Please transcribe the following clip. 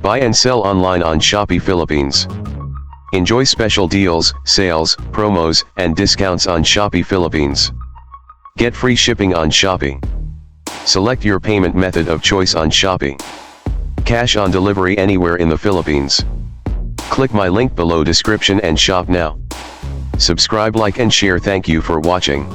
Buy and sell online on Shopee Philippines. Enjoy special deals, sales, promos, and discounts on Shopee Philippines. Get free shipping on Shopee. Select your payment method of choice on Shopee. Cash on delivery anywhere in the Philippines. Click my link below description and shop now. Subscribe, like and share. Thank you for watching.